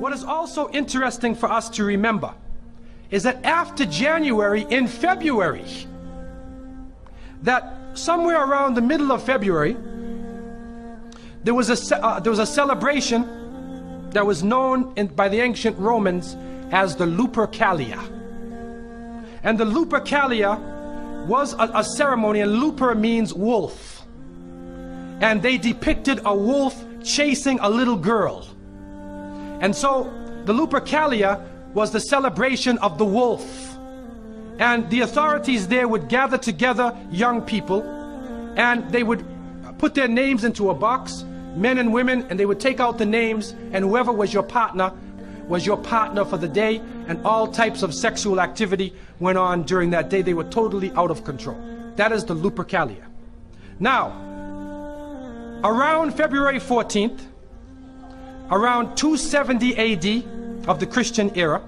What is also interesting for us to remember is that after January, in February, that somewhere around the middle of February, there was a celebration that was known by the ancient Romans as the Lupercalia. And the Lupercalia was a ceremony, and luper means wolf. And they depicted a wolf chasing a little girl. And so the Lupercalia was the celebration of the wolf. And the authorities there would gather together young people, and they would put their names into a box, men and women, and they would take out the names, and whoever was your partner for the day, and all types of sexual activity went on during that day. They were totally out of control. That is the Lupercalia. Now, around February 14th, around 270 AD of the Christian era,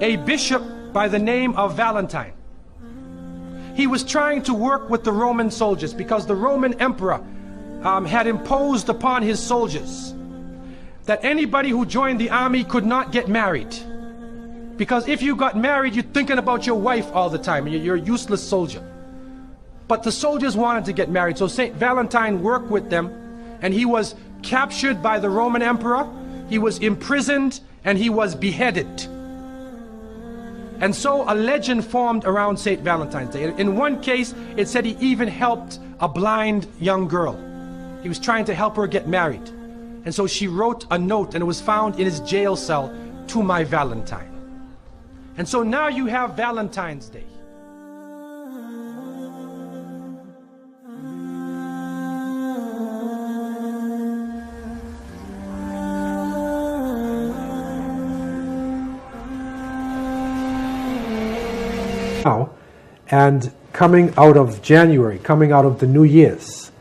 a bishop by the name of Valentine, he was trying to work with the Roman soldiers because the Roman emperor had imposed upon his soldiers that anybody who joined the army could not get married, because if you got married, you're thinking about your wife all the time, and you're a useless soldier. But the soldiers wanted to get married, so Saint Valentine worked with them, and he was captured by the Roman emperor, he was imprisoned, and he was beheaded. And so a legend formed around Saint Valentine's Day. In one case, it said he even helped a blind young girl. He was trying to help her get married. And so she wrote a note, and it was found in his jail cell, "To my Valentine." And so now you have Valentine's Day. And coming out of January, coming out of the New Year's.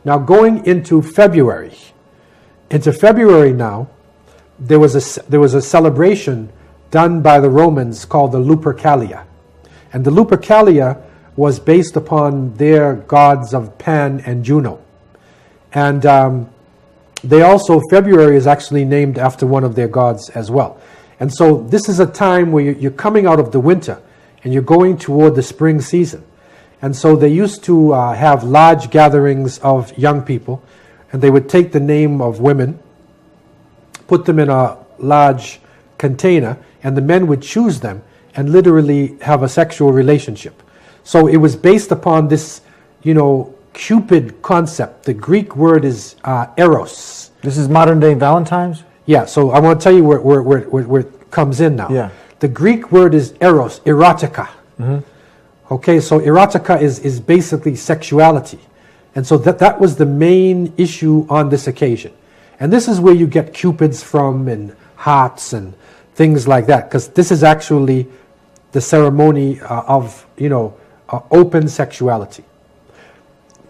Now going into February. Into February now, there was a celebration done by the Romans called the Lupercalia. And the Lupercalia was based upon their gods of Pan and Juno. And they also, February is actually named after one of their gods as well. And so this is a time where you're coming out of the winter and you're going toward the spring season. And so they used to have large gatherings of young people, and they would take the name of women, put them in a large container, and the men would choose them and literally have a sexual relationship. So it was based upon this, Cupid concept. The Greek word is eros. This is modern day Valentine's? Yeah, so I want to tell you where it comes in now. Yeah. The Greek word is eros, erotica. Mm-hmm. Okay, so erotica is basically sexuality. And so that was the main issue on this occasion. And this is where you get cupids from, and hearts and things like that, because this is actually the ceremony of, open sexuality.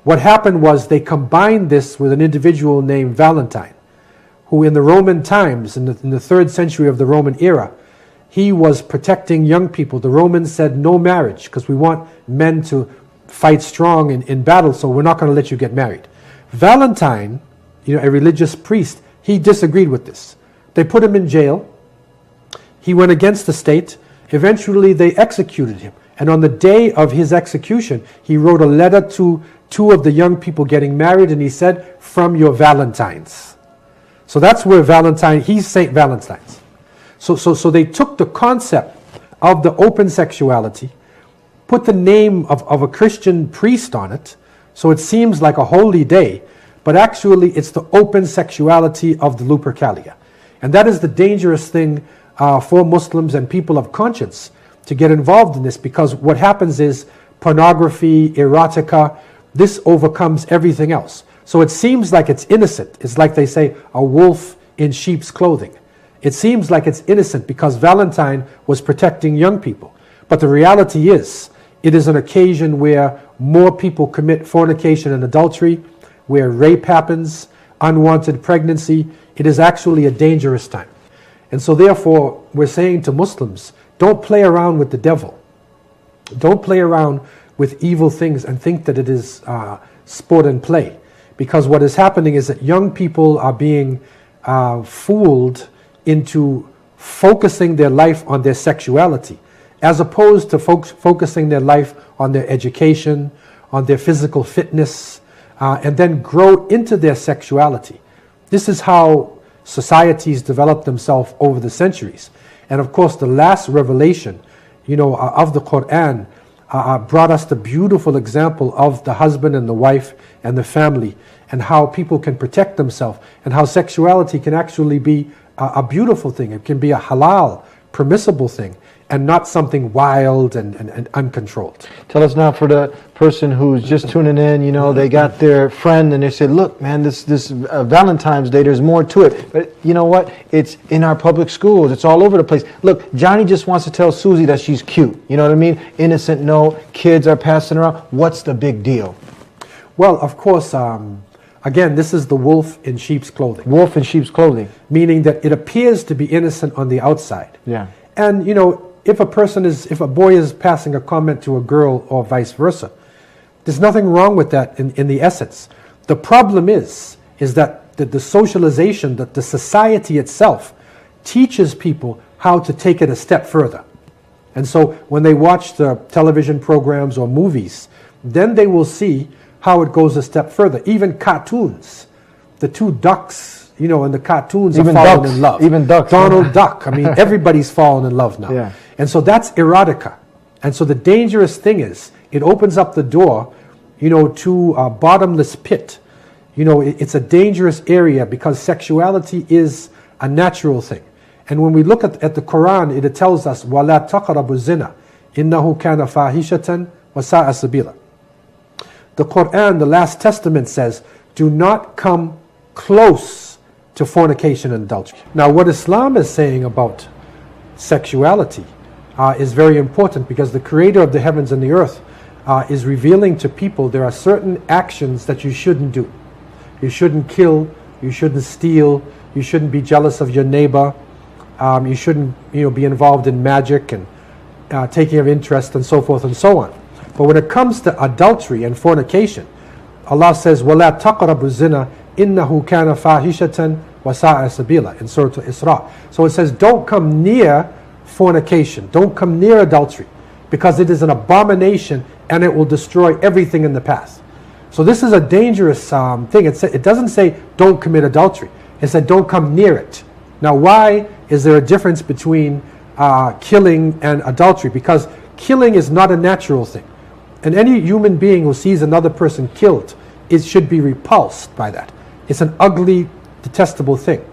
What happened was they combined this with an individual named Valentine, who in the Roman times, in the 3rd century of the Roman era, he was protecting young people. The Romans said no marriage because we want men to fight strong in battle, so we're not going to let you get married. Valentine, a religious priest, he disagreed with this. They put him in jail. He went against the state. Eventually they executed him. And on the day of his execution, he wrote a letter to 2 of the young people getting married, and he said, "From your Valentines." So that's where Valentine, he's Saint Valentine's. So they took the concept of the open sexuality, put the name of a Christian priest on it, so it seems like a holy day, but actually it's the open sexuality of the Lupercalia. And that is the dangerous thing for Muslims and people of conscience to get involved in this, because what happens is pornography, erotica, this overcomes everything else. So it seems like it's innocent. It's like they say, a wolf in sheep's clothing. It seems like it's innocent because Valentine was protecting young people. But the reality is, it is an occasion where more people commit fornication and adultery, where rape happens, unwanted pregnancy. It is actually a dangerous time. And so therefore, we're saying to Muslims, don't play around with the devil. Don't play around with evil things and think that it is sport and play. Because what is happening is that young people are being fooled into focusing their life on their sexuality, as opposed to focusing their life on their education, on their physical fitness, and then grow into their sexuality. This is how societies develop themselves over the centuries. And of course, the last revelation, of the Quran brought us the beautiful example of the husband and the wife and the family, and how people can protect themselves, and how sexuality can actually be a beautiful thing. It can be a halal, permissible thing, and not something wild and uncontrolled. Tell us now, for the person who's just tuning in, they got their friend and they said, look, man, this Valentine's Day, there's more to it. But you know what? It's in our public schools. It's all over the place. Look, Johnny just wants to tell Susie that she's cute. You know what I mean? Innocent note, kids are passing around. What's the big deal? Well, of course, again, this is the wolf in sheep's clothing. Wolf in sheep's clothing. Meaning that it appears to be innocent on the outside. Yeah. And, if a boy is passing a comment to a girl or vice versa, there's nothing wrong with that in the essence. The problem is that the socialization, that the society itself teaches people how to take it a step further. And so when they watch the television programs or movies, then they will see how it goes a step further. Even cartoons, the two ducks, in the cartoons even are falling ducks, in love. Even ducks. Donald Duck. I mean, everybody's falling in love now. Yeah. And so that's erotica. And so the dangerous thing is, it opens up the door, to a bottomless pit. It's a dangerous area because sexuality is a natural thing. And when we look at the Quran, it tells us, وَلَا تَقْرَبُوا الزِّنَا إِنَّهُ كَانَ فَاحِشَةً وَسَاءَ سَبِيلًا. The Quran, the Last Testament says, do not come close to fornication and adultery. Now, what Islam is saying about sexuality is very important, because the Creator of the heavens and the earth is revealing to people there are certain actions that you shouldn't do. You shouldn't kill, you shouldn't steal, you shouldn't be jealous of your neighbor, you shouldn't be involved in magic and taking of interest and so forth and so on. But when it comes to adultery and fornication, Allah says, وَلَا تَقْرَبُوا الزِّنَا إِنَّهُ كَانَ فَاحِشَةً وَسَاءَ سَبِيلًا in Surah Isra. So it says, don't come near fornication, don't come near adultery, because it is an abomination and it will destroy everything in the path. So this is a dangerous thing. It doesn't say don't commit adultery. It said don't come near it. Now, why is there a difference between killing and adultery? Because killing is not a natural thing. And any human being who sees another person killed, it should be repulsed by that. It's an ugly, detestable thing.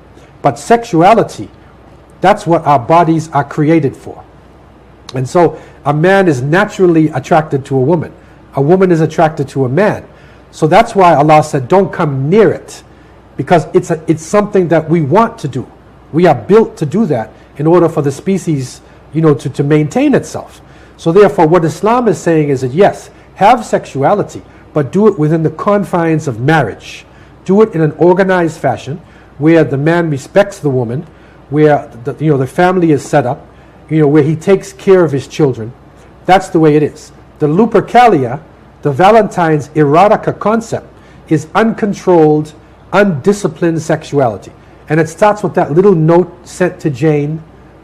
But sexuality, that's what our bodies are created for. And so a man is naturally attracted to a woman. A woman is attracted to a man. So that's why Allah said, don't come near it. Because it's something that we want to do. We are built to do that in order for the species, to maintain itself. So therefore, what Islam is saying is that yes, have sexuality, but do it within the confines of marriage. Do it in an organized fashion where the man respects the woman, where the family is set up, where he takes care of his children. That's the way it is. The Lupercalia, the Valentine's erotica concept, is uncontrolled, undisciplined sexuality. And it starts with that little note sent to Jane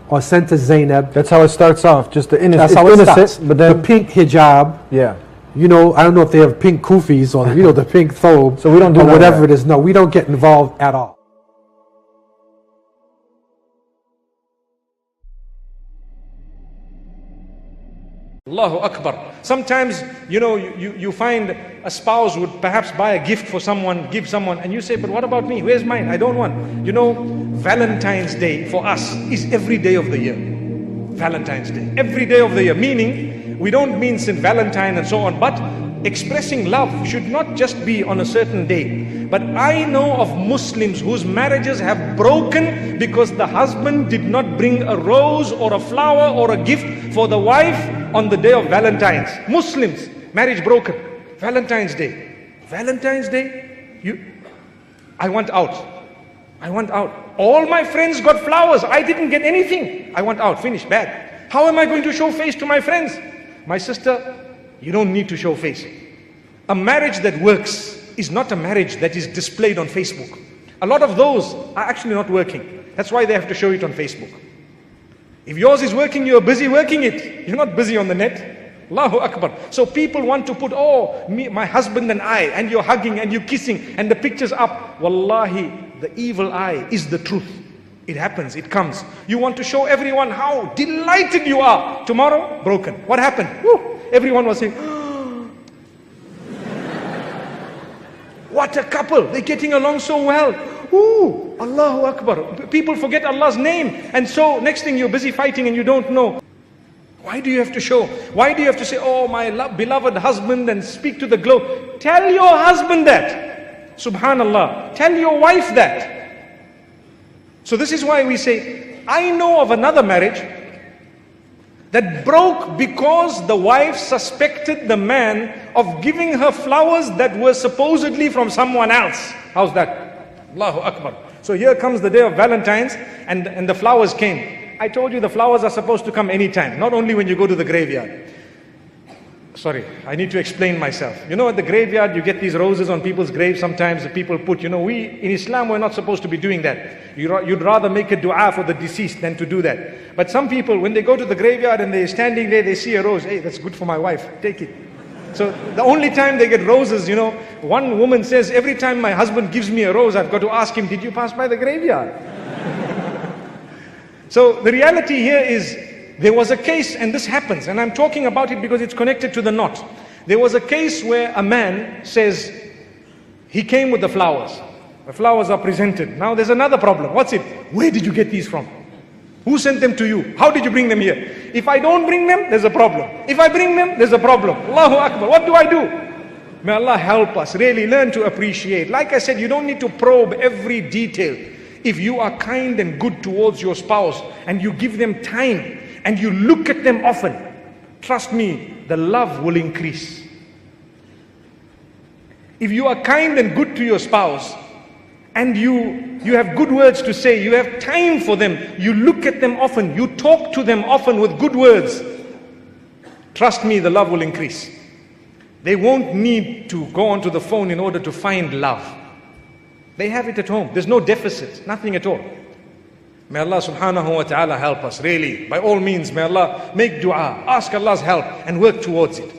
or sent to Zainab. That's how it starts off, just the innocent. That's how it starts. But then the pink hijab. Yeah. I don't know if they have pink kufis or the pink thobe. So we don't do or whatever that. it is. No, we don't get involved at all. Allahu Akbar. Sometimes, you find a spouse would perhaps buy a gift for someone, give someone, and you say, but what about me? Where's mine? I don't want. Valentine's Day for us is every day of the year. Valentine's Day. Every day of the year. Meaning, we don't mean St. Valentine and so on, but expressing love should not just be on a certain day. But I know of Muslims whose marriages have broken because the husband did not bring a rose or a flower or a gift for the wife on the day of Valentine's. Muslims, marriage broken. Valentine's Day. Valentine's Day? I want out. I want out. All my friends got flowers. I didn't get anything. I want out. Finish. Bad. How am I going to show face to my friends? My sister, you don't need to show face. A marriage that works is not a marriage that is displayed on Facebook. A lot of those are actually not working. That's why they have to show it on Facebook. If yours is working, you're busy working it. You're not busy on the net. Allahu Akbar. So people want to put, oh, me, my husband and I, and you're hugging and you're kissing and the picture's up. Wallahi, the evil eye is the truth. It happens, it comes. You want to show everyone how delighted you are. Tomorrow, broken. What happened? Woo. Everyone was saying, what a couple. They're getting along so well. Ooh, Allahu Akbar. People forget Allah's name. And so next thing you're busy fighting and you don't know. Why do you have to show? Why do you have to say, oh, my beloved husband, and speak to the globe? Tell your husband that. Subhanallah. Tell your wife that. So this is why we say, I know of another marriage that broke because the wife suspected the man of giving her flowers that were supposedly from someone else. How's that? Allahu Akbar. So here comes the day of Valentines, and the flowers came. I told you the flowers are supposed to come anytime, not only when you go to the graveyard. Sorry, I need to explain myself. You know, at the graveyard, you get these roses on people's graves. Sometimes the people put, in Islam, we're not supposed to be doing that. You'd rather make a dua for the deceased than to do that. But some people, when they go to the graveyard and they're standing there, they see a rose. Hey, that's good for my wife. Take it. So the only time they get roses, one woman says, every time my husband gives me a rose, I've got to ask him, did you pass by the graveyard? So the reality here is, there was a case, and this happens, and I'm talking about it because it's connected to the knot. There was a case where a man says, he came with the flowers. The flowers are presented. Now there's another problem. What's it? Where did you get these from? Who sent them to you? How did you bring them here? If I don't bring them, there's a problem. If I bring them, there's a problem. Allahu Akbar. What do I do? May Allah help us. Really learn to appreciate. Like I said, you don't need to probe every detail. If you are kind and good towards your spouse and you give them time and you look at them often, trust me, the love will increase. If you are kind and good to your spouse and you have good words to say, you have time for them, you look at them often, you talk to them often with good words, trust me, the love will increase. They won't need to go onto the phone in order to find love. They have it at home. There's no deficit, nothing at all. May Allah subhanahu wa ta'ala help us, really. By all means, may Allah make dua, ask Allah's help and work towards it.